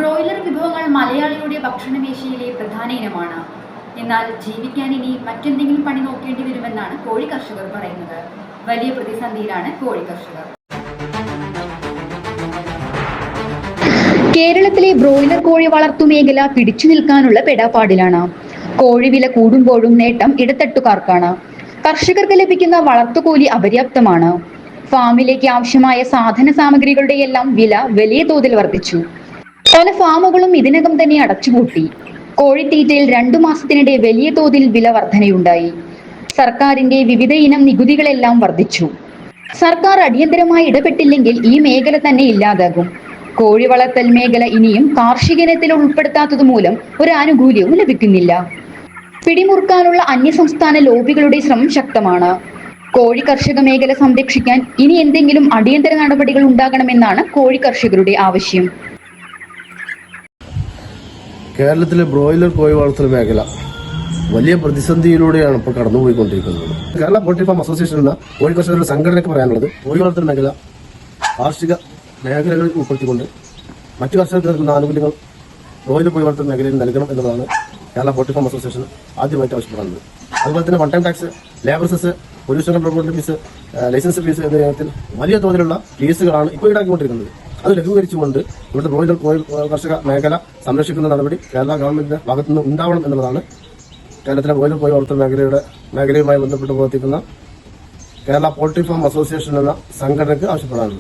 Broiler വിഭവങ്ങൾ മലയാളിയുടെ ഭക്ഷണമേശയിലെ പ്രധാന ഇനമാണ്. എന്നാൽ ജീവിക്കാൻ ഇനി മറ്റെന്തെങ്കിലും പണി നോക്കേണ്ടി വരുമെന്നാണ് കോഴി കർഷകർ പറയുന്നത്. വലിയ പ്രതിസന്ധിയിലാണ് കോഴി കർഷകർ. കേരളത്തിലെ ബ്രോയിലർ കോഴി വളർത്തു മേഖല പിടിച്ചു നിൽക്കാനുള്ള പെടാപ്പാടിലാണ്. കോഴി വില കൂടുമ്പോഴും നേട്ടം ഇടത്തട്ടുകാർക്കാണ്. കർഷകർക്ക് ലഭിക്കുന്ന വളർത്തുകൂലി അപര്യാപ്തമാണ്. ഫാമിലേക്ക് ആവശ്യമായ സാധന സാമഗ്രികളുടെ എല്ലാം വില വലിയ തോതിൽ വർദ്ധിച്ചു. പല ഫാമുകളും ഇതിനകം തന്നെ അടച്ചുപൂട്ടി. കോഴിത്തീറ്റയിൽ 2 മാസത്തിനിടെ വലിയ തോതിൽ വില വർധനയുണ്ടായി. സർക്കാരിന്റെ വിവിധ ഇനം നികുതികളെല്ലാം വർദ്ധിച്ചു. സർക്കാർ അടിയന്തരമായി ഇടപെട്ടില്ലെങ്കിൽ ഈ മേഖല തന്നെ ഇല്ലാതാകും. കോഴി വളർത്തൽ മേഖല ഇനിയും കാർഷിക ഇനത്തിൽ ഉൾപ്പെടുത്താത്തത് മൂലം ഒരു ആനുകൂല്യവും ലഭിക്കുന്നില്ല. പിടിമുറുക്കാനുള്ള അന്യസംസ്ഥാന ലോബികളുടെ ശ്രമം ശക്തമാണ്. കോഴി കർഷക മേഖല സംരക്ഷിക്കാൻ ഇനി എന്തെങ്കിലും അടിയന്തര നടപടികൾ ഉണ്ടാകണമെന്നാണ് കോഴി കർഷകരുടെ ആവശ്യം. കേരളത്തിലെ ബ്രോയിലർ കോഴി വളർത്തൽ മേഖല വലിയ പ്രതിസന്ധിയിലൂടെയാണ് ഇപ്പോൾ കടന്നുപോയിക്കൊണ്ടിരിക്കുന്നത്. കേരള പോൾട്രി ഫാം അസോസിയേഷൻ എന്ന കോഴി കർഷകരുടെ സംഘടനയ്ക്ക് പറയാനുള്ളത്, കോഴി വളർത്തൽ മേഖല കാർഷിക മേഖലകളിൽ ഉൾപ്പെടുത്തിക്കൊണ്ട് മറ്റു കർഷകർക്ക് നൽകുന്ന ആനുകൂല്യങ്ങൾ ബ്രോയിലർ കോഴി വളർത്തൽ മേഖലയിൽ നൽകണം എന്നതാണ് കേരള പോൾട്രി ഫാം അസോസിയേഷൻ ആദ്യമായിട്ട് ആവശ്യപ്പെടുന്നത്. അതുപോലെ തന്നെ one time tax, labour cess, pollution control fees, licence fees എന്നീ ഇനത്തിൽ വലിയ തോതിലുള്ള ഫീസുകളാണ് ഇപ്പോൾ ഈടാക്കിക്കൊണ്ടിരിക്കുന്നത്. അത് ലഘൂകരിച്ചുകൊണ്ട് ഇവിടുത്തെ ബ്രോയിലർ കോഴി കർഷക മേഖല സംരക്ഷിക്കുന്ന നടപടി കേരള ഗവൺമെന്റിന്റെ ഭാഗത്തുനിന്ന് ഉണ്ടാവണം എന്നുള്ളതാണ് കേരളത്തിലെ ബ്രോയിലർ കോഴി വളർത്തൽ മേഖലയുമായി ബന്ധപ്പെട്ട് പ്രവർത്തിക്കുന്ന കേരള പോൾട്രി ഫാം അസോസിയേഷൻ എന്ന സംഘടനയ്ക്ക് ആവശ്യപ്പെടാനുള്ളത്.